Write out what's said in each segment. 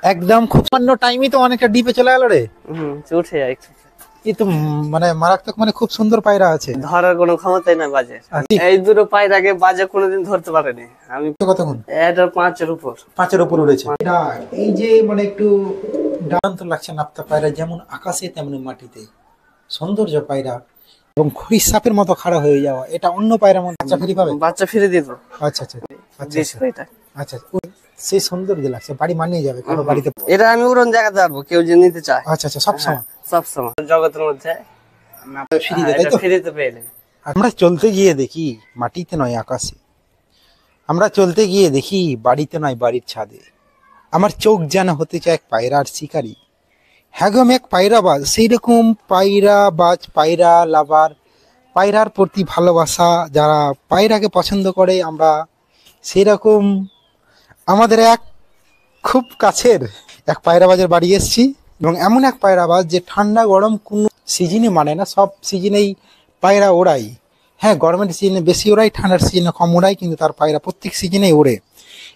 একদম খুব সামান্য টাইমই তো অনেকটা ডিপে চলে গেল রে। উঠে যায় এই তো মানে মারাত্মক, মানে খুব সুন্দর পায়রা আছে, ধরার কোনো ক্ষমতাই না বাজে। এই দুটো পায়রাকে বাজে কোনোদিন ধরতে পারেনি আমি। কতক্ষণ? এটা 5-এর উপর। 5-এর উপর উড়েছে। এটা এই যে মানে একটু দারুণ তো লাগছে নাপ্তা পায়রা, যেমন আকাশে তেমনি মাটিতে সৌন্দর্য পায়রা, এবং খড়ির সাপের মতো খাড়া হয়ে যাওয়া। এটা অন্য পায়রার মধ্যে বাচ্চা ফিরে পাবে? বাচ্চা ফিরে দিত। আচ্ছা আচ্ছা আচ্ছা আচ্ছা, সেই সৌন্দর্য লাগছে, বাড়ি মানিয়ে যাবে কারো বাড়িতে। এটা আমি উড়ন দেখাতে পারবো কেউ যে নিতে চায়। আচ্ছা আচ্ছা, সবসময় সবসময় জগতের মধ্যে ফ্রিতে, তাই তো? ফ্রিতে পেয়ে নেই। আমরা চলতে গিয়ে দেখি মাটিতে নয় আকাশে, আমরা চলতে গিয়ে দেখি বাড়িতে নয় বাড়ির ছাদে। আমার চোখ যেন হতে চায় এক পায়রার শিকারী। হ্যাঁ গো, আমি এক পায়রাবাজ। সেই রকম পায়রাবাজ, পায়রা লাভার, পায়রার প্রতি ভালোবাসা, যারা পায়রাকে পছন্দ করে, আমরা সেই রকম আমাদের এক খুব কাছের এক পায়রাবাজের বাড়ি এসেছি। এবং এমন এক পায়রাবাজ যে ঠান্ডা গরম কোনো সিজনে মানে না, সব সিজনেই পায়রা ওড়াই। হ্যাঁ, গরমের সিজনে বেশি ওড়াই, ঠান্ডার সিজনে কম ওড়াই, কিন্তু তার পায়রা প্রত্যেক সিজনেই ওড়ে।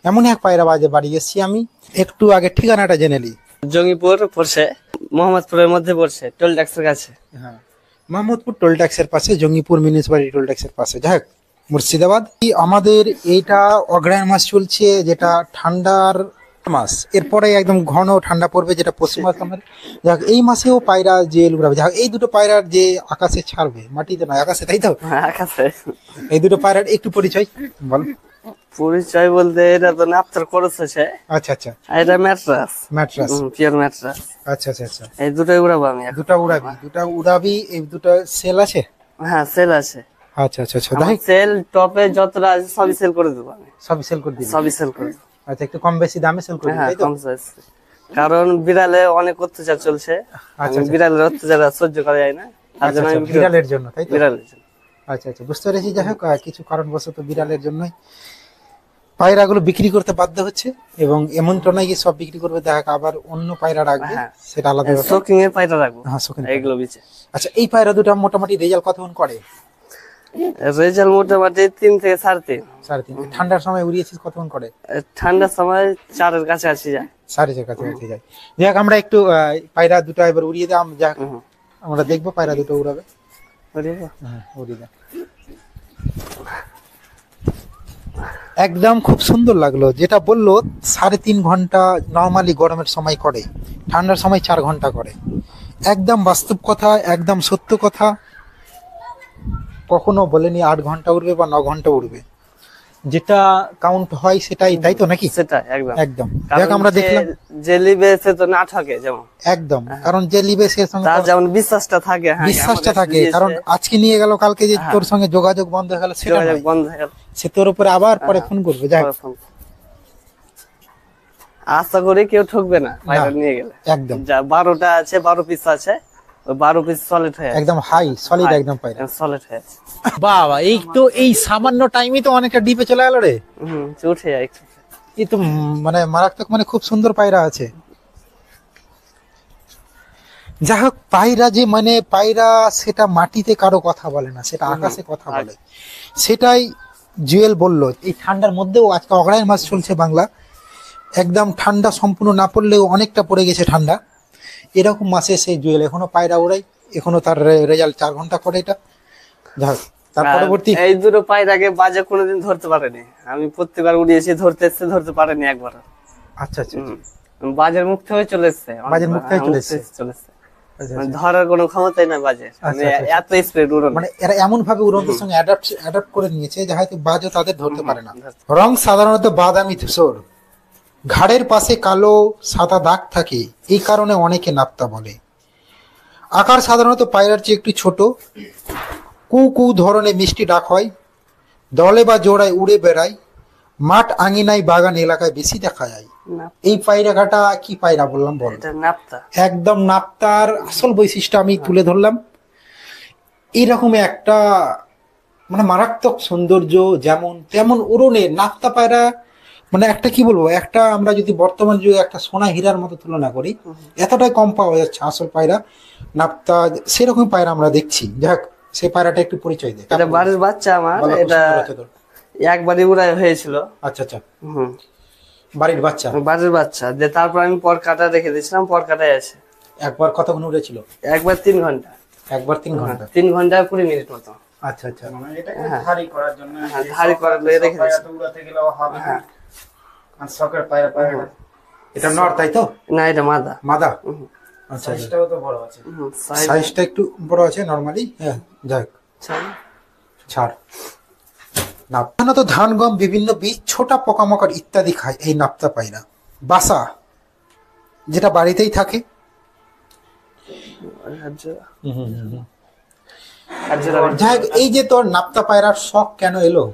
এমন এক পায়রাবাজের বাড়ি এসেছি আমি। একটু আগে ঠিকানাটা জেনে নিই। জঙ্গিপুর পড়ছে, মোহাম্মদপুরের মধ্যে পড়ছে, টোল ট্যাক্সের কাছে। হ্যাঁ, মোহাম্মদপুর টোল ট্যাক্সের পাশে, জঙ্গিপুর মিউনিসিপালিটি টোল ট্যাক্সের পাশে। যাই হোক, মুর্শিদাবাদ। আমাদের এইটা অগ্রহায়ণ মাস চলছে, যেটা ঠান্ডার মাস। এরপরে একদম ঘন ঠান্ডা পড়বে, যেটা পশ্চিম মাস আমাদের। যাক, এই মাসেও পায়রা যে উড়াবে। যাক, এই দুটো পায়রার যে আকাশে ছাড়বে, মাটিতে নয় আকাশে, তাই তো? আকাশে। এই দুটো পায়রার একটু পরিচয় বল। পরিচয় বলতে এটা তো নাপ্তার খরচ আছে। আচ্ছা আচ্ছা, এটা ম্যাট্রাস। ম্যাট্রাস, পিওর ম্যাট্রাস। আচ্ছা আচ্ছা আচ্ছা। এই দুটোই উড়াবো আমি। দুটো উড়াবি? দুটো উড়াবি। এই দুটো সেল আছে? হ্যাঁ, সেল আছে। আচ্ছা আচ্ছা আচ্ছা, সেল টপে যতটা আছে সবই সেল করে দেবো আমি। সবই সেল করে দিবি? সবই সেল করে দেবো। আচ্ছা, একটু কম বেশি দামে সেল করে দিবি, তাই তো? কারণ বিড়ালে অনেক অত্যাচার চলছে। আচ্ছা, বিড়ালের অত্যাচার সহ্য করা যায় না, তার জন্য আমি বিড়ালের জন্য, তাই তো? বিড়ালের জন্য। আচ্ছা আচ্ছা, বুঝতে পেরেছি। যাই হোক, কিছু কারণবশত বিড়ালের জন্যই পায়রাগুলো বিক্রি করতে বাধ্য হচ্ছে, এবং এমন তো নয় যে সব বিক্রি করবে, দেখা আবার অন্য পায়রা রাখবে, সেটা আলাদা ব্যাপার। শোকিং এর পায়রা রাখবো। হ্যাঁ, শোকিং এইগুলো বিচে। আচ্ছা, এই পায়রা দুটো মোটামুটি রেজাল্ট কতক্ষণ করে? রেজাল্ট মোটামুটি 3 থেকে 3.5। 3.5। ঠান্ডার সময় উড়িয়েছিস কতক্ষণ করে? ঠান্ডার সময় 4-এর কাছাকাছি যায়। 4.5-এর কাছাকাছি যায়। যাই হোক, আমরা একটু পায়রা দুটো এবার উড়িয়ে দাম, যাক আমরা দেখবো পায়রা দুটো উড়াবে। হ্যাঁ, উড়িয়ে দাও। একদম খুব সুন্দর লাগলো। যেটা বললো 3.5 ঘন্টা নর্মালি গরমের সময় করে, ঠান্ডার সময় 4 ঘন্টা করে। একদম বাস্তব কথা, একদম সত্য কথা। কখনো বলেনি 8 ঘন্টা উড়বে বা 9 ঘন্টা উড়বে, যেটা কাউন্ট হয় সেটাই, তাই তো নাকি? সেটাই একদম একদম। দেখ, আমরা দেখলাম যে লিবে সে তো না থাকে, যেমন একদম, কারণ যে লিবে সে সঙ্গে তার যেমন বিশ্বাসটা থাকে। বিশ্বাসটা থাকে, কারণ আজকে নিয়ে গেল, কালকে যে তোর সঙ্গে যোগাযোগ বন্ধ হয়ে গেল, সেটা বন্ধ হয়ে গেল, সে তোর উপরে আবার পরে ফোন করবে। যাই, আশা করি কেউ ঠকবে না পায়রা নিয়ে গেলে। একদম। যা 12টা আছে, 12 পিস আছে, ওই 12 পিস সলিড হয়ে একদম হাই সলিড, একদম পায়রা সলিড হয়ে আছে। বাবা, এই তো এই সামান্য টাইমই তো অনেকটা ডিপে চলে গেল রে। উঠে যায়। এই তো মানে মারাত্মক, মানে খুব সুন্দর পায়রা আছে। যাই হোক, পায়রা যে মানে পায়রা, সেটা মাটিতে কারো কথা বলে না, সেটা আকাশে কথা বলে। সেটাই জুয়েল বললো। এই ঠান্ডার মধ্যেও, আজকে অগ্রহায়ণ মাস চলছে বাংলা, একদম ঠান্ডা সম্পূর্ণ না পড়লেও অনেকটা পড়ে গেছে ঠান্ডা। এরকম মাসে সেই জুয়েল এখনো পায়রা ওড়াই, এখনো তার রেজাল্ট 4 ঘন্টা করে। এটা যাক, তার পরবর্তী এই দুটো পায়রাকে বাজে কোনোদিন ধরতে পারেনি আমি। প্রত্যেকবার উড়িয়েছি, ধরতে পারেনি একবার। আচ্ছা আচ্ছা, বাজের মুখ থেকে চলে এসছে, বাজের মুখ থেকে চলে এসছে। ধরার কোনো ক্ষমতাই না বাজে, এত স্পিড উড়ন। মানে এরা এমন ভাবে উড়নদের সঙ্গে অ্যাডাপ্ট করে নিয়েছে যে হয়তো বাজও তাদের ধরতে পারে না। রং সাধারণত বাদামি ধূসর, ঘাড়ের পাশে কালো সাদা দাগ থাকে, এই কারণে অনেকে নাপ্তা বলে। আকার সাধারণত পায়রার চেয়ে একটু ছোট, কু কু ধরনের মিষ্টি ডাক হয়, দলে বা জোড়ায় উড়ে বেড়ায়, মাঠ আঙিনায় বাগান এলাকায় বেশি দেখা যায়। এই পায়রাটা কি পায়রা বললাম বল? একদম নাপ্তার আসল বৈশিষ্ট্য আমি তুলে ধরলাম। এইরকম একটা মানে মারাত্মক সৌন্দর্য, যেমন তেমন উড়নে নাপ্তা পায়রা। মানে একটা কি বলবো, একটা আমরা যদি বর্তমান যুগে একটা সোনা হীরার মতো তুলনা করি, এতটাই কম পাওয়া যাচ্ছে আসল পায়রা নাপ্তা। সেরকম পায়রা আমরা দেখছি। যাক, সেই পায়রাটা একটু পরিচয় দেয়। এটা বাড়ির বাচ্চা আমার, এটা একবারই উড়াই হয়েছিল। আচ্ছা আচ্ছা, বাড়ির বাচ্চা? বাড়ির বাচ্চা যে তারপর আমি পর কাটা রেখে দিয়েছিলাম, পর কাটায় আছে। একবার কতক্ষণ উড়েছিল? একবার 3 ঘন্টা। একবার 3 ঘন্টা? 3 ঘন্টা 20 মিনিট মতো। আচ্ছা আচ্ছা। মানে এটাকে ধারি করার জন্য, হ্যাঁ, ধারি করার জন্য রেখে দিয়েছি। পায়রা উড়াতে গেলেও হবে না। আর শখের পায়রা পায়রা এটা নর তাই তো? না, এটা মাদা। মাদা? আচ্ছা। সাইজটাও তো বড় আছে। সাইজটা একটু বড় আছে নরমালি। হ্যাঁ যাক ছাড়। সাধারণত ধান, গম, বিভিন্ন বীজ, ছোটা পোকামাকড় ইত্যাদি খায় এই নাপ্তা পায়রা। বাসা যেটা বাড়িতেই থাকে। যাই হোক, এই যে তোর নাপ্তা পায়রার শখ কেন এলো?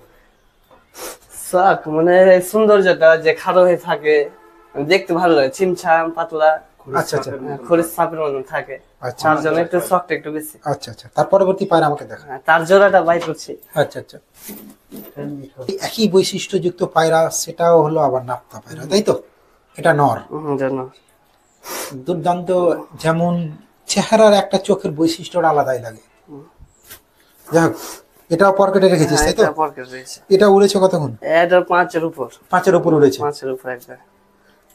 শখ মানে সৌন্দর্যটা যে খাড়ো হয়ে থাকে, দেখতে ভালো লাগে, ছিমছাম পাতলা। আচ্ছা আচ্ছা খরিস সাপের মতন থাকে, আচ্ছা তার জন্য একটু শখটা একটু বেশি। আচ্ছা আচ্ছা। তার পরবর্তী পায়রা আমাকে দেখা। তার জোড়াটা বাই করছি। আচ্ছা আচ্ছা। একই বৈশিষ্ট্যযুক্ত পায়রা, সেটাও হলো আবার নাপ্তা পায়রা তাই তো? এটা নর। জানো দুর্দান্ত, যেমন চেহারার একটা চোখের বৈশিষ্ট্যটা আলাদাই লাগে। যাই হোক, এটাও পকেটে রেখেছিস তাই তো? এটা পকেট রয়েছে। এটা উড়েছে কতক্ষণ? এটা 5-এর উপর। 5-এর উপর উড়েছে? 5-এর উপর একবার।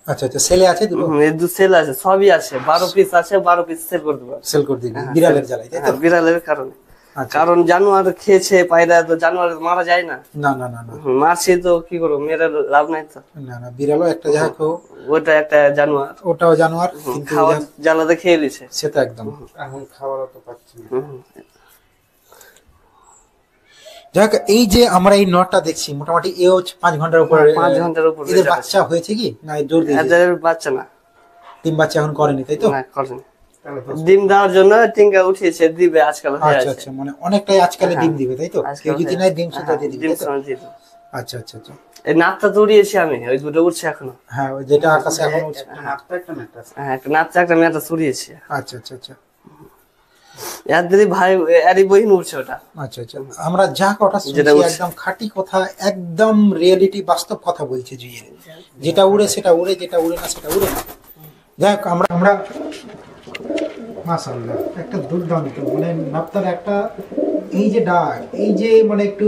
আচ্ছা আচ্ছা। সেলে আছে দুটো? এই দু সেল আছে, সবই আছে। 12 পিস আছে, 12 পিস সেল করতে পারবে। সেল করে দিবি বিড়ালের জ্বালায় তাই তো? বিড়ালের কারণে। আচ্ছা। কারণ জানোয়ার খেয়েছে পায়রা, তো জানোয়ার মারা যায় না। না না না না। মারছি তো কি করবো, মেরে লাভ নাই তো। না না, বিড়ালও একটা, যাই হোক ওটা একটা জানোয়ার, ওটাও জানোয়ার, কিন্তু খাওয়া জ্বালাতে খেয়ে দিছে। সে তো একদম। এখন খাবারও তো পাচ্ছি না। যাই হোক, এই যে আমরা এই নটটা দেখছি, মোটামুটি এও 5 ঘন্টার উপরে। 5 ঘন্টার উপর। এদের বাচ্চা হয়েছে কি না? জোর দিয়ে এদের বাচ্চা না, ডিম বাচ্চা এখন করেনি তাই তো? না করেনি। ডিম দেওয়ার জন্য টিঙ্কা উঠিয়েছে, দিবে আজকাল হয়ে আচ্ছা আছে। আচ্ছা, মানে অনেকটাই আজকালে ডিম দিবে তাই তো? আজকাল কেউ যদি হয়ে নাই ডিম সুদ্ধা দিয়ে দিবে ডিম তাই তো? সময় দিয়ে দিবে। আচ্ছা আচ্ছা আচ্ছা। এই নাকটা তো উড়িয়েছি আমি, ওই দুটো উঠছে এখনো। হ্যাঁ, ওই যেটা আকাশে এখন উঠছে। একটা নাপটা একটা মেটা। হ্যাঁ, একটা নাচটা একটা মেয়েটা উড়িয়েছি। আচ্ছা আচ্ছা আচ্ছা এর দিদি ভাই, এরই বহিন উঠছে ওটা। আচ্ছা আচ্ছা। আমরা যা কথা শুনছি যেটা উড়ছে। একদম খাঁটি কথা, একদম রিয়েলিটি, বাস্তব কথা বলছে জুয়েল। যেটা উড়ে সেটা উড়ে, যেটা উড়ে না সেটা উড়ে না। যাই হোক, আমরা আমরা মাশাআল্লাহ, একটা দুর্দান্ত, মানে নাপ্তার একটা এই যে ডাক, এই যে মানে একটু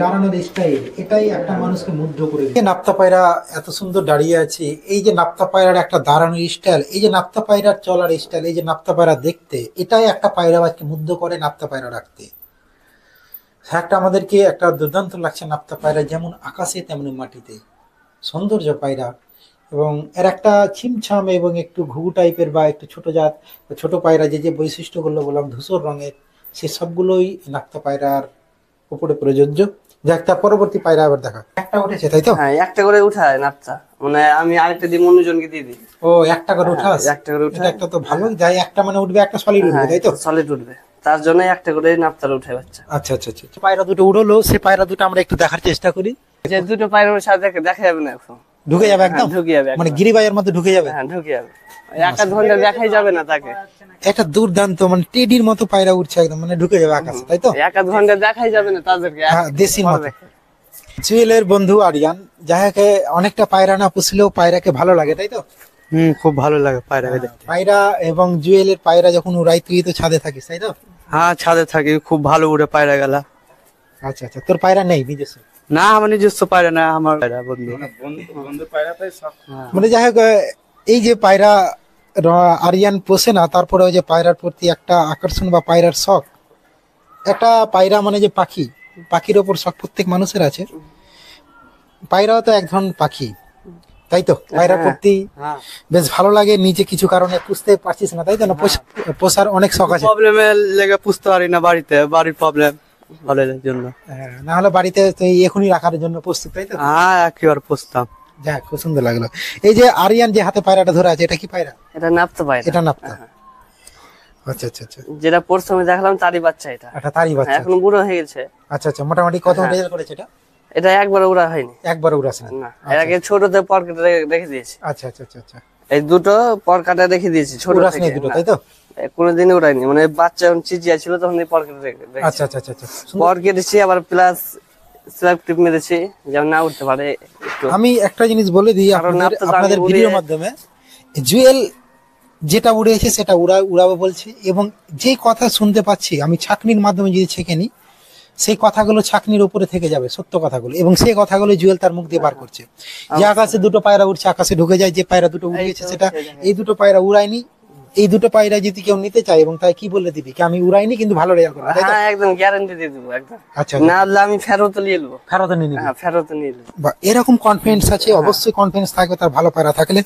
দাঁড়ানোর স্টাইল, এটাই একটা মানুষকে মুগ্ধ করে দিচ্ছে। নাপ্তা পায়রা এত সুন্দর দাঁড়িয়ে আছে, এই যে নাপ্তা পায়রার একটা দাঁড়ানোর স্টাইল, এই যে নাপ্তা পায়রার চলার স্টাইল, এই যে নাপ্তা পায়রা দেখতে, এটাই একটা পায়রাবাজকে মুগ্ধ করে নাপ্তা পায়রা রাখতে। একটা আমাদেরকে একটা দুর্দান্ত লাগছে নাপ্তা পায়রা, যেমন আকাশে তেমনি মাটিতে সৌন্দর্য পায়রা। এবং এর একটা ছিমছাম এবং একটু ঘুঘু টাইপের বা একটু ছোট জাত, ছোট পায়রা যে যে বৈশিষ্ট্যগুলো বললাম ধূসর রঙের, সে সবগুলোই নাপ্তা পায়রার উপরে প্রযোজ্য। যাক, তার পরবর্তী পায়রা আবার দেখা। একটা উঠেছে তাই তো? হ্যাঁ, একটা করে উঠায় নাপটা, মানে আমি আরেকটা ডিম অন্যজনকে দিয়ে দিই। ও, একটা করে উঠাস? একটা করে এটা উঠায়। একটা তো ভালো, যাই একটা মানে উঠবে, একটা সলিড উঠবে তাই তো? সলিড উঠবে, তার জন্য একটা করে নাপতার উঠায় বাচ্চা। আচ্ছা আচ্ছা আচ্ছা। পায়রা দুটো উড়লো, সে পায়রা দুটো আমরা একটু দেখার চেষ্টা করি। যে দুটো পায়রার সাথে দেখা যাবে না এখন, ঢুকে যাবে একদম? ঢুকে যাবে মানে একদম। গিরিবাইয়ের মধ্যে ঢুকে যাবে? হ্যাঁ, ঢুকে যাবে। একটা ঘন্টা দেখাই যাবে না তাকে। একটা দুর্দান্ত, মানে টেডির মতো পায়রা উঠছে একদম, মানে ঢুকে যাবে আকাশে তাই তো? এক আধ ঘন্টা দেখাই যাবে না তাদেরকে। হ্যাঁ, দেশির মতো। জুয়েলের বন্ধু আরিয়ান, যাহাকে অনেকটা পায়রা না পুষলেও পায়রাকে ভালো লাগে তাই তো? খুব ভালো লাগে পায়রাকে দেখতে। পায়রা এবং জুয়েলের পায়রা যখন উড়াই, তুই তো ছাদে থাকিস তাই তো? হ্যাঁ, ছাদে থাকি, খুব ভালো উড়ে পায়রা গেলা। আচ্ছা আচ্ছা। তোর পায়রা নেই নিজস্ব? না, আমার নিজস্ব পায়রা না, আমার পায়রা বন্ধু। বন্ধু পায়রাটাই সব। মানে যাই হোক, এই যে পায়রা আরিয়ান পোষে না, তারপরে ওই যে পায়রার প্রতি একটা আকর্ষণ বা পায়রার শখ, একটা পায়রা মানে যে পাখি, পাখির ওপর শখ প্রত্যেক মানুষের আছে। পায়রাও তো এক ধরনের পাখি তাই তো? পায়রার প্রতি বেশ ভালো লাগে, নিজে কিছু কারণে পুষতে পারছিস না তাই তো? না, পোষার অনেক শখ আছে। প্রবলেমের লেগে পুষতে পারি না বাড়িতে, বাড়ির প্রবলেম হলের জন্য। হ্যাঁ, না হলে বাড়িতে তুই এখনই রাখার জন্য প্রস্তুত তাই তো? হ্যাঁ, একেবারে পুষতাম। যাক, খুব সুন্দর লাগলো। এই যে আরিয়ান যে হাতে পায়রাটা ধরে আছে, এটা কি পায়রা? এটা নাপতে পায়রা। এটা নাপ্তা? আচ্ছা আচ্ছা আচ্ছা। যেটা প্রথমে দেখলাম তারই বাচ্চা এটা। এটা তারই বাচ্চা? এখন বুড়ো হয়ে গেছে। আচ্ছা আচ্ছা। মোটামুটি কত রেজাল্ট করেছে এটা? এটা একবার উড়া হয়নি। একবার উড়াছে না? না, এর আগে ছোটতে পরকাটা রেখে দিয়েছি। আচ্ছা আচ্ছা আচ্ছা আচ্ছা। এই দুটো পরকাটা রেখে দিয়েছি ছোট উড়াস থেকে। নেই দুটো তাই তো? কোনোদিন উড়াইনি, মানে বাচ্চা যখন চিচিয়া ছিল তখন এই পরকাটা রেখেছি। আচ্ছা আচ্ছা আচ্ছা আচ্ছা। পর কেটেছি, আবার প্লাস স্ল্যাব টিপ মেরেছি যেন না উঠতে পারে একটু। আমি একটা জিনিস বলে দিই কারণ নাপতা তো আপনাদের আমি ভিডিওর উড়িয়ে- মাধ্যমে, জুয়েল যেটা উড়েছে সেটা উড়াবে বলছে, এবং যে কথা শুনতে পাচ্ছি আমি ছাকনির মাধ্যমে যদি ছেঁকে নিই, সেই কথাগুলো ছাকনির উপরে থেকে যাবে, সত্য কথাগুলো, এবং সেই কথাগুলো জুয়েল তার মুখ দিয়ে বার করছে। যে আকাশে দুটো পায়রা উড়ছে, আকাশে ঢুকে যায়, যে পায়রা দুটো উড়িয়েছে সেটা, এই দুটো পায়রা উড়ায়নি, এই দুটো পায়রা যদি কেউ নিতে চায় এবং তাই কি বলে দিবি কি আমি উড়াইনি কিন্তু ভালো রেজাল্ট করবো, তাই তো? হ্যাঁ একদম গ্যারান্টি দিয়ে দেবো একদম। আচ্ছা, না হলে আমি ফেরত নিয়ে নেবো। ফেরত নিয়ে নিবি? হ্যাঁ ফেরত নিয়ে নেবো। বা এরকম কনফিডেন্স আছে, অবশ্যই কনফিডেন্স থাকবে তার ভালো পায়রা থাকলে।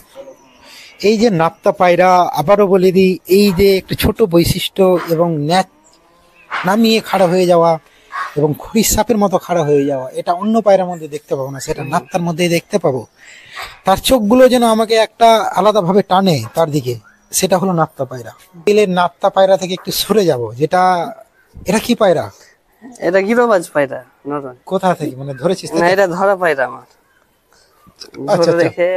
এই যে নাপ্তা পায়রা, আবারও বলে দিই, এই যে একটু ছোট বৈশিষ্ট্য এবং নামিয়ে খাড়া হয়ে যাওয়া এবং খড়ির সাপের মতো খাড়া হয়ে যাওয়া, এটা অন্য পায়রার মধ্যে দেখতে পাবো না, সেটা নাপ্তার মধ্যেই দেখতে পাবো। তার চোখগুলো যেন আমাকে একটা আলাদাভাবে টানে তার দিকে, সেটা হলো নাপ্তা পায়রা। দিলের নাপ্তা পায়রা থেকে একটু সরে যাব, যেটা এটা কি পায়রা? এটা গিরোবাজ পায়রা নরম। কোথা থেকে মানে ধরেছিস? না এটা ধরা পায়রা আমার। আচ্ছা, ধরে রেখে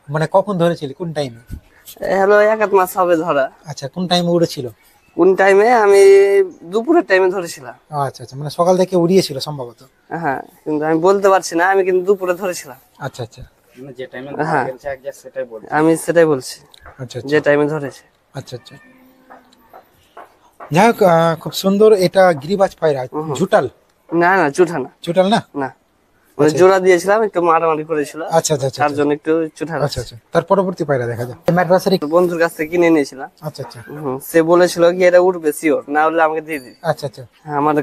মানে কখন ধরেছিলি, কোন টাইমে? হলো 1 মাস হবে ধরা। আচ্ছা, কোন টাইমে উড়েছিল? কোন টাইমে? আমি দুপুরের টাইমে ধরেছিলাম। আচ্ছা আচ্ছা, মানে সকাল থেকে উড়িয়েছিল সম্ভবত। হ্যাঁ কিন্তু আমি বলতে পারছি না, আমি কিন্তু দুপুরে ধরেছিলাম। আচ্ছা আচ্ছা মানে যে টাইমে হ্যাঁ। গেছে একজাস্ট সেটাই বল। আমি সেটাই বলছি, আচ্ছা যে টাইমে ধরেছে। আচ্ছা আচ্ছা। যাই হোক, খুব সুন্দর। এটা গিরিবাজ পায়রা, ঝুটাল? না না চুঠা না। চুটাল না? না মানে জোড়া দিয়েছিলাম, একটু মারামারি করেছিল, আচ্ছা আচ্ছা আচ্ছা তার জন্য একটু চুঠা। আচ্ছা আচ্ছা। তার পরবর্তী পায়রা দেখা যায় ম্যাড্রাসের। বন্ধুর কাছ থেকে কিনে নিয়েছিলাম। আচ্ছা আচ্ছা সে বলেছিল কি এটা উঠবে শিওর, না হলে আমাকে দিয়ে দিবি। আচ্ছা আচ্ছা হ্যাঁ, আমাদের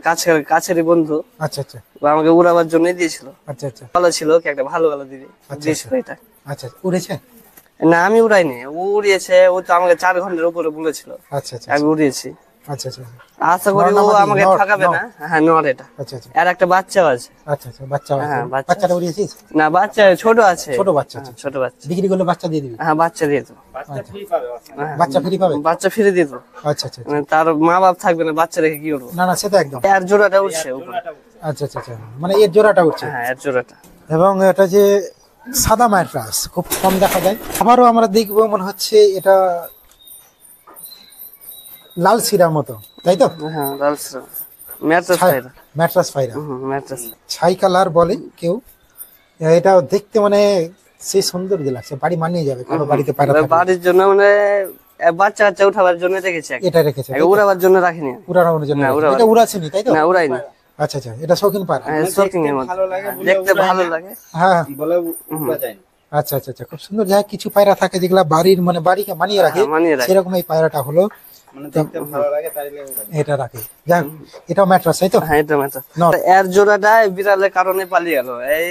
কাছেরই বন্ধু, আচ্ছা আচ্ছা ও আমাকে উড়াবার জন্যই দিয়েছিল। আচ্ছা আচ্ছা ভালো ছিল কি একটা ভালো ভালো দিবি, দিয়েছিল এটা। আচ্ছা। উড়েছে? না আমি উড়াইনি, ও উড়িয়েছে। ও তো আমাকে 4 ঘন্টার উপরে বলেছিল, আচ্ছা আচ্ছা আমি উড়িয়েছি। আচ্ছা আচ্ছা আশা করি ও নর না আমাকে মাদি? ঠকাবে নর, না। হ্যাঁ নর এটা। আচ্ছা আচ্ছা আর একটা বাচ্চাও আছে। আচ্ছা আচ্ছা। বাচ্চা? হ্যাঁ, বাচ্চা। বাচ্চাটা উড়িয়েছিস? না বাচ্চা ছোট আছে। ছোট বাচ্চা? হ্যাঁ, ছোট বাচ্চা। বিক্রি করলে বাচ্চা দিয়ে দিবি? হ্যাঁ বাচ্চা দিয়ে দেবো। বাচ্চা ফ্রি পাবে বাচ্চা। হ্যাঁ, বাচ্চা ফ্রি পাবে? বাচ্চা ফিরে দিয়ে দেবো। আচ্ছা আচ্ছা আচ্ছা। মানে তার মা বাপ থাকবে না, বাচ্চা রেখে কি করবো? না না, সেটা একদম। এর জোড়াটা উঠছে উপরে। আচ্ছা আচ্ছা আচ্ছা, মানে এর জোড়াটা উঠছে। হ্যাঁ এর জোড়াটা। এবং এটা যে সাদা ম্যাট্রাস খুব কম দেখা যায়। আবারও আমরা দেখবো, মনে হচ্ছে এটা লাল সিরার মতো, তাই তো? হ্যাঁ লালসা ম্যাট্রেস পায়রা। ম্যাট্রাস পায়রা, ম্যাট্রেস। ছাই কালার বলে কেউ। এটা দেখতে মানে সেই সৌন্দর্য লাগছে, বাড়ি মানিয়ে যাবে কারো বাড়িতে পায়রা থাকলে। বাড়ির জন্য মানে বাচ্চা কাচ্চা উঠাবার জন্য রেখেছি। এটা রেখেছে? উড়াবার জন্য রাখিনি। উড়ানোর জন্য না, রেখেছে। উড়াবার- এটা উড়াছেনি, তাই তো? না উড়াইনি। আচ্ছা আচ্ছা, এটা শৌখিন পায়রা। শৌখিন এর মধ্যে। ভালো লাগে বলে দেখতে ভালো লাগে। হ্যাঁ বলে উড়া যায় না। আচ্ছা আচ্ছা আচ্ছা, খুব সুন্দর। যাই হোক, কিছু পায়রা থাকে যেগুলা বাড়ির মানে বাড়িকে মানিয়ে রাখে, হ্যাঁ, মানিয়ে রাখে। সেরকম এই পায়রাটা হলো, মানে দেখতে ভালো লাগে তাইলে উড়া যায়। এটা রাখে। যাই হোক, এটাও ম্যাট্রাস, তাই তো? হ্যাঁ এটা ম্যাট্রেস। নর। এর জোড়াটা বিড়ালের কারণে পালিয়ে গেল, এই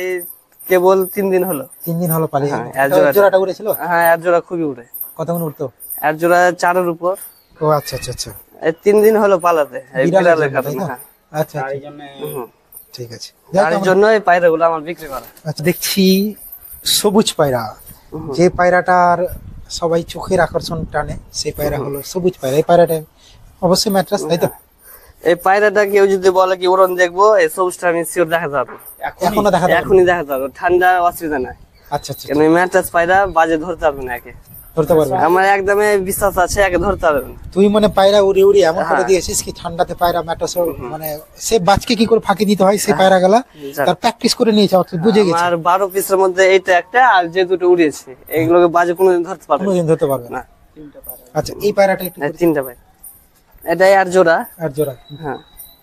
কেবল 3 দিন হলো। 3 দিন হলো পালিয়ে হ্যাঁ, গেল। এর এটা জোড়াটা- জোড়াটা উড়েছিল? হ্যাঁ এর জোড়া খুবই উড়ে। কতক্ষণ উঠতো? এর জোড়া 4-এর উপর। ও আচ্ছা আচ্ছা আচ্ছা। এই 3 দিন হলো পালাতে, এই বিড়ালের বিড়ালের জন্য, তাই কারণে। তো? হ্যাঁ আচ্ছা তার আচ্ছা, জন্য ঠিক আছে। যাই হোক, তার আমরা- জন্য এই পায়রাগুলো আমার বিক্রি করা। আচ্ছা, দেখছি সবুজ পায়রা, যে পায়রাটার সবাই চোখের আকর্ষণ টানে, সেই পায়রা হলো সবুজ পায়রা। এই পায়রাটা অবশ্যই ম্যাট্রাস, তাই তো? এই পায়রাটা কেউ যদি বলে কি উড়ন দেখবো, এই সবুজটা আমি শিওর দেখাতে পারবো। এখনো দেখা যাবে? এখনই দেখাতে পারবো, ঠান্ডা অসুবিধা নাই। আচ্ছা আচ্ছা, কেন ম্যাট্রেস পায়রা বাজে ধরতে পারবে না একে। ধরতে পারবে? আমার একদমই বিশ্বাস আছে একে ধরতে পারবে না। তুই মানে পায়রা উড়ি উড়ি এমন করে হ্যাঁ। দিয়েছিস কি ঠান্ডাতে পায়রা ম্যাট্রাস মানে সে বাজকে কি করে ফাঁকি দিতে হয় সেই পায়রা গেলা জানি। তার প্র্যাকটিস করে নিয়েছে, অর্থাৎ বুঝে গেছে। আমার 12 পিসের মধ্যে এইটা একটা, আর যে দুটো উড়িয়েছে এইগুলোকে বাজে কোনোদিন ধরতে পারবে না। কোনোদিন ধরতে পারবে না। না। আচ্ছা, এই পায়রাটা একটু এই 3টা পায়রা, এটাই আর জোড়া। আর জোড়া? হ্যাঁ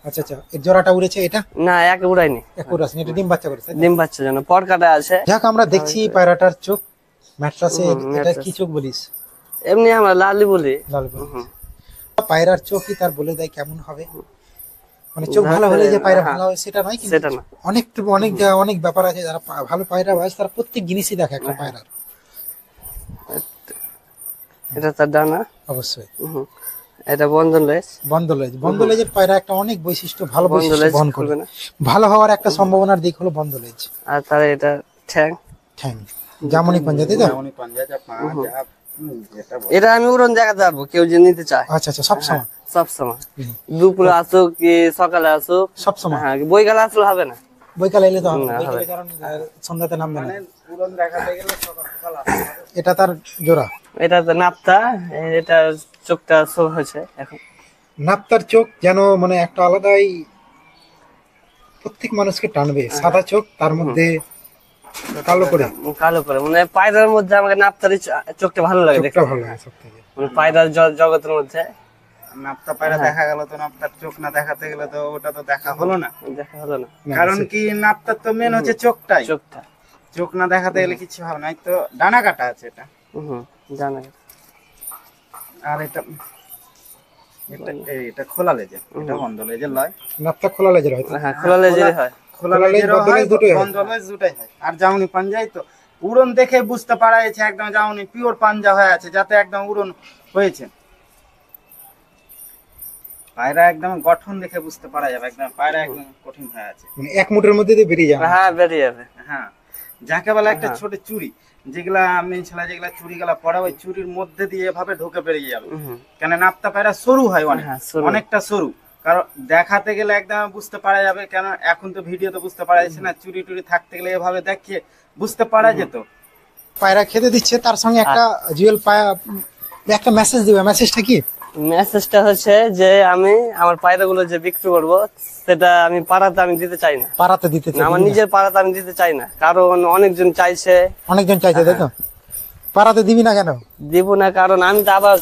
আচ্ছা আচ্ছা, এর জোড়াটা উড়েছে এটা? না একে উড়াইনি, এক উড়াছে, এটা ডিম বাচ্চা করেছে। ডিম বাচ্চা জন্য পটকাটা আছে। যাক, আমরা দেখছি পায়রাটার চোখ ম্যাট্রাসে, এটা ম্যাট্রাস। কি চোখ বলিস? এমনি আমরা লালি বলি। লাল বলিস। পায়রার চোখই তার বলে দেয় কেমন হবে। মানে চোখ ভালো হলে যে পায়রা ভালো হবে সেটা নয়, কিন্তু সেটা না। অনেক ব্যাপার আছে। যারা ভালো পায়রা বাজ তারা প্রত্যেক জিনিসই দেখে একটা পায়রার। এটা তার ডানা। অবশ্যই। হুম। এটা বন্ধন লেজ। বন্ধলেজের পায়রা একটা অনেক বৈশিষ্ট্য, ভালো বৈশিষ্ট্য বন্ধলেজ বহন করে। করবে না। ভালো হওয়ার একটা সম্ভাবনার দিক হলো বন্ধলেজ। আর তার এটা ঠ্যাং। ঠ্যাং জামনি পাঞ্জাতে তো? যেমনই পাঞ্জা পা যা যেটা বলে। এটা আমি উড়ন জায়গাতে পারবো, কেউ যে নিতে চায়। আচ্ছা আচ্ছা, সব সময়? সব সময়, দুপুরে আসুক কি সকালে আসুক। সব সময়? হ্যাঁ বইকালে আসলে হবে না। বৈকালে এলে তো হবে না, না, বৈকালে হবে। কারণ সন্ধ্যাতে নামবে না। উড়ন দেখাতে গেলে সকাল সকাল আসতে এটা তার জোড়া? এটা তো নাপতা, এটা চোখটা শো হয়েছে এখন। নাপ্তার চোখ যেন মানে একটা আলাদাই প্রত্যেক মানুষকে টানবে। সাদা চোখ, তার মধ্যে কালো করে, কালো করে, মানে পায়রার মধ্যে আমাকে নাপতারই চোখটা ভালো লাগে দেখতে। চোখটা ভালো লাগে সব থেকে। মানে পায়রার জগতের মধ্যে নাপ্তা পায়রা দেখা গেল, তো নাপ্তার চোখ না দেখাতে গেলে তো ওটা তো দেখা হলো না। দেখা হলো না, কারণ কি নাপ্তার তো মেন হচ্ছে চোখটাই, চোখটা। চোখ না দেখাতে গেলে কিছু হবে না। এই তো ডানা কাটা আছে এটা। জানা। আর এটা এটা খোলা লেজের, এটা বন্ধ লেজের লয়। নাপটা খোলা লেজের হয় তো? হ্যাঁ, খোলা লেজেরই হয়। খোলা লেজের হয়, বন্ধ লেজ দুটোই হয়। আর জাউনি পাঞ্জাই তো উড়ন দেখে বুঝতে পারা যাচ্ছে একদম জাউনি পিওর পাঞ্জা হয়ে আছে, যাতে একদম উড়ন হয়েছে। পায়রা একদম গঠন দেখে বুঝতে পারা যাবে একদম পায়রা একদম কঠিন হয়ে আছে। মানে এক মুঠের মধ্যে দিয়ে বেরিয়ে যাবে। হ্যাঁ, বেরিয়ে যাবে। হ্যাঁ, যাকে বলে একটা ছোট চুড়ি, যেগুলা আমি ছেলে যেগুলা চুড়ি গুলা পরে ওই চুরির মধ্যে দিয়ে এভাবে ঢুকে বেরিয়ে যাবে। কেন নাপ্তা পায়রা সরু হয় অনেক, অনেকটা সরু। কারণ দেখাতে গেলে একদম বুঝতে পারা যাবে, কেন এখন তো ভিডিওতে বুঝতে পারা যাচ্ছে না। চুরি টুরি থাকতে গেলে এভাবে দেখিয়ে বুঝতে পারা যেত। পায়রা খেতে দিচ্ছে, তার সঙ্গে একটা জুয়েল একটা মেসেজ দিবে। মেসেজটা কি? মেসেজটা হচ্ছে যে আমি আমার পায়রাগুলো যে বিক্রি করব, সেটা আমি পাড়াতে আমি দিতে চাই না। পাড়াতে দিতে চাই, আমার নিজের পাড়াতে আমি দিতে চাই না, কারণ অনেকজন চাইছে। অনেকজন চাইছে, তাই তো? পাড়াতে দিবি না কেন? দিব না, কারণ আমি তো আবার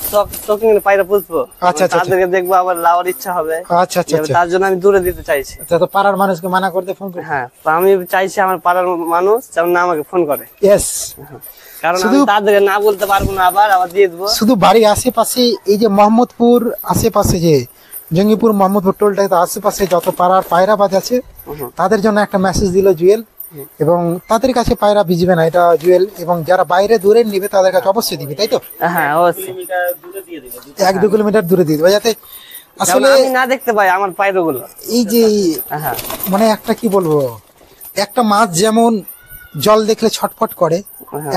চোখে পায়রা পুষবো। আচ্ছা, আচ্ছা, তাদেরকে দেখবো, আবার লাওয়ার ইচ্ছা হবে। আচ্ছা আচ্ছা আচ্ছা। তার জন্য আমি দূরে দিতে চাইছি। আচ্ছা, তো পাড়ার মানুষকে মানা করতে ফোন করে? হ্যাঁ, তো আমি চাইছি আমার পাড়ার মানুষ যেমন না আমাকে ফোন করে। ইয়েস। কারণ আমি তাদেরকে না বলতে পারবো না, আবার দিয়ে দেবো। শুধু বাড়ির আশেপাশে, এই যে মোহাম্মদপুর আশেপাশে, যে জঙ্গিপুর মোহাম্মদপুর টোলটাতে আশেপাশে যত পাড়ার পায়রাবাজ আছে, তাদের জন্য একটা মেসেজ দিল জুয়েল। এবং তাদের কাছে পায়রা ভিজবে না, এটা জুয়েল। এবং যারা বাইরে দূরে নিবে তাদের কাছে অবশ্যই দিবে, তাই তো? হ্যাঁ, অবশ্যই। 1-2 কিলোমিটার দূরে দিয়ে দেবে, যাতে আসলে আমি না দেখতে পাই আমার পায়রাগুলো। এই যে মানে একটা কি বলবো, একটা মাছ যেমন জল দেখলে ছটফট করে,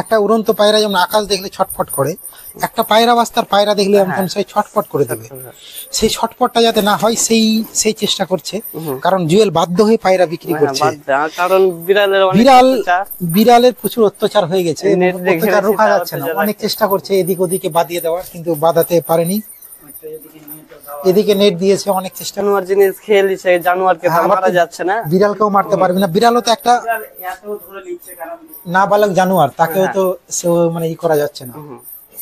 একটা উড়ন্ত পায়রা যেমন আকাশ দেখলে ছটফট করে, একটা পায়রা বাস্তার পায়রা দেখলে এমন সেই ছটফট করে দেবে। সেই ছটফটটা যাতে না হয় সেই চেষ্টা করছে। কারণ জুয়েল বাধ্য হয়ে পায়রা বিক্রি করছে, কারণ বিড়ালের প্রচুর অত্যাচার হয়ে গেছে, অত্যাচার রোখা যাচ্ছে না। অনেক চেষ্টা করছে এদিক ওদিকে বাদিয়ে দেওয়ার, কিন্তু বাঁধাতে পারেনি। এদিকে নেট দিয়েছে, অনেক চেষ্টা। জানোয়ার জিনিস খেয়ে নিচ্ছে, জানোয়ারকে মারা যাচ্ছে না। বিড়ালকেও মারতে পারবে না, বিড়ালও তো একটা নাবালক জানোয়ার, তাকেও তো মানে ই করা যাচ্ছে না,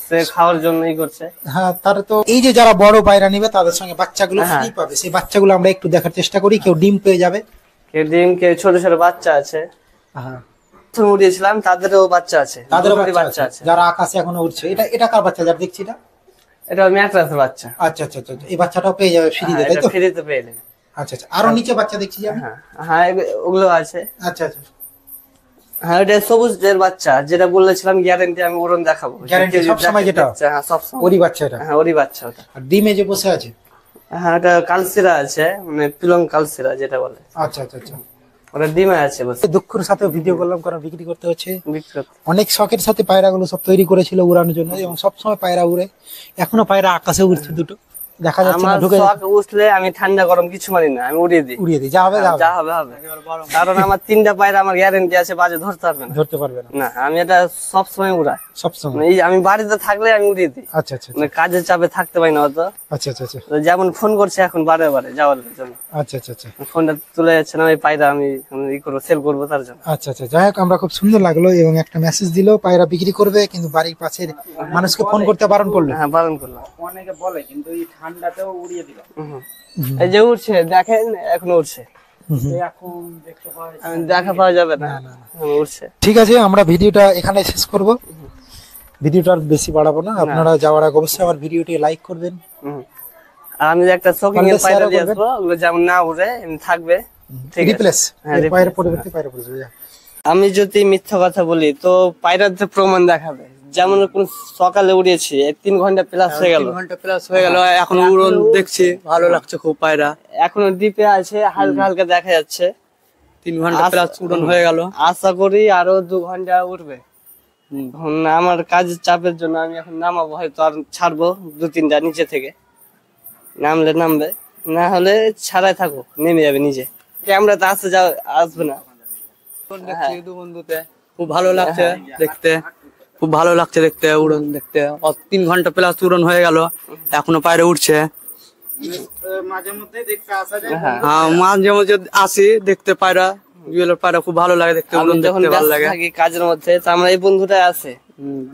সে খাওয়ার জন্যই করছে। হ্যাঁ, তার তো এই যে যারা বড় পায়রা নিবে তাদের সঙ্গে বাচ্চাগুলো ফ্রি পাবে। সেই বাচ্চাগুলো আমরা একটু দেখার চেষ্টা করি। কেউ ডিম পেয়ে যাবে, কেউ ডিম, কেউ ছোট ছোট বাচ্চা আছে। হ্যাঁ, উড়িয়েছিলাম, তাদেরও বাচ্চা আছে, তাদেরও বাচ্চা আছে। যারা আকাশে এখনো উঠছে, এটা কার বাচ্চা যার দেখছি? এটা ম্যাট্রাসের বাচ্চা। আচ্ছা আচ্ছা আচ্ছা, এই বাচ্চাটাও পেয়ে যাবে ফ্রিতে, তাই তো? ফ্রিতে পেয়ে যাবে। আচ্ছা আচ্ছা, আরো নিচে বাচ্চা দেখছি আমি। হ্যাঁ, ওগুলো আছে। আচ্ছা আচ্ছা, হ্যাঁ, ওটা সবুজের বাচ্চা, যেটা বলেছিলাম গ্যারান্টি আমি উড়ন দেখাবো। গ্যারান্টি সবসময় যেটা? হ্যাঁ, সবসময় ওরই বাচ্চা এটা? হ্যাঁ, ওরই বাচ্চা ওটা। আর ডিমে যে বসে আছে? হ্যাঁ, ওটা কালসিরা আছে, মানে পিলং কালসিরা যেটা বলে। আচ্ছা আচ্ছা আচ্ছা, ওটা ডিমে আছে বসে। দুঃখের সাথে ভিডিও করলাম, কারণ বিক্রি করতে হচ্ছে। বিক্রি করতে অনেক শখের সাথে পায়রাগুলো সব তৈরি করেছিল উড়ানোর জন্য, এবং সবসময় পায়রা উড়ে। এখনো পায়রা আকাশে উড়ছে, দুটো দেখা যাচ্ছে না, ঢুকে শখ উঠলে আমি ঠান্ডা গরম কিছু মানি না, আমি উড়িয়ে দিই। যা হবে যা হবে হবে। কারণ আমার 3টা পায়রা আমার গ্যারান্টি আছে, বাজে ধরতে পারবে না। আমি এটা সবসময় উড়াই, সবসময়। আমি বাড়িতে থাকলে আমি উড়িয়ে দিই। আচ্ছা আচ্ছা, মানে কাজের চাপে থাকতে পারি না অত। আচ্ছা আচ্ছা আচ্ছা, যেমন ফোন করছে এখন বারে যাওয়ার জন্য। আচ্ছা আচ্ছা আচ্ছা, ফোনটা তুলে যাচ্ছে না, ওই পায়রা আমি সেল করবো তার জন্য। আচ্ছা আচ্ছা, যাই হোক, আমরা খুব সুন্দর লাগলো। এবং একটা মেসেজ দিলো পায়রা বিক্রি করবে, কিন্তু বাড়ির পাশের মানুষকে ফোন করতে বারণ করলো। হ্যাঁ, বারণ করলাম। অনেকে বলে, কিন্তু এই ঠান্ডাতেও উড়িয়ে দিল। এই যে উঠছে, দেখেন এখনো উঠছে। এখন দেখতে পাওয়া দেখা পাওয়া যাবে না, উঠছে। ঠিক আছে, আমরা ভিডিওটা এখানে শেষ করব। ভিডিওটা আর বেশি বাড়াবো না। আপনারা যাওয়ার আগে অবশ্যই আমার ভিডিওটি লাইক করবেন। আর আমি যে একটা শোকিং এর পায়রা দিয়ে আসবো, ওগুলো যেমন না উড়ে এমনি থাকবে, ঠিক আছে? রিপ্লেস পায়রা পরিবর্তে পায়রা পড়বে। আমি যদি মিথ্যা কথা বলি তো পায়রাতে প্রমাণ দেখাবে। যেমন কোন সকালে উড়িয়েছি, 3 ঘন্টা প্লাস হয়ে গেল। 3 ঘন্টা প্লাস হয়ে গেল, এখন উড়ন দেখছি, ভালো লাগছে খুব পায়রা। এখনো ডিপে আছে, হালকা হালকা দেখা যাচ্ছে। 3 ঘন্টা প্লাস উড়ন হয়ে গেল। আশা করি আরো 2 ঘন্টা উঠবে। আমার কাজের চাপের জন্য আমি এখন নামাবো, হয়তো আর ছাড়বো 2-3টা নিচে থেকে। নামবে, না হলে ছাড়াই থাকো, নেমে যাবে নিজে। ক্যামেরাতে আসবে না। দেখছি দু বন্ধুতে খুব ভালো লাগছে দেখতে, খুব ভালো লাগছে দেখতে উড়ন দেখতে। 3 ঘন্টা প্লাস উড়ন হয়ে গেল, এখনো পায়রা উঠছে। মাঝে মধ্যে দেখতে আসা যায়। হ্যাঁ, মাঝে মাঝে আসি দেখতে পায়রা, জুয়েলের পায়রা খুব ভালো লাগে দেখতে, উড়ন দেখতে ভালো লাগে। কাজের মধ্যে তো আমরা এই বন্ধুটাই আছে,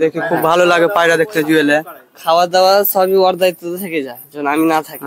দেখে খুব ভালো লাগে পায়রা দেখতে জুয়েলে। খাওয়া দাওয়া সবই ওর দায়িত্ব থেকে যায় যখন আমি না থাকি।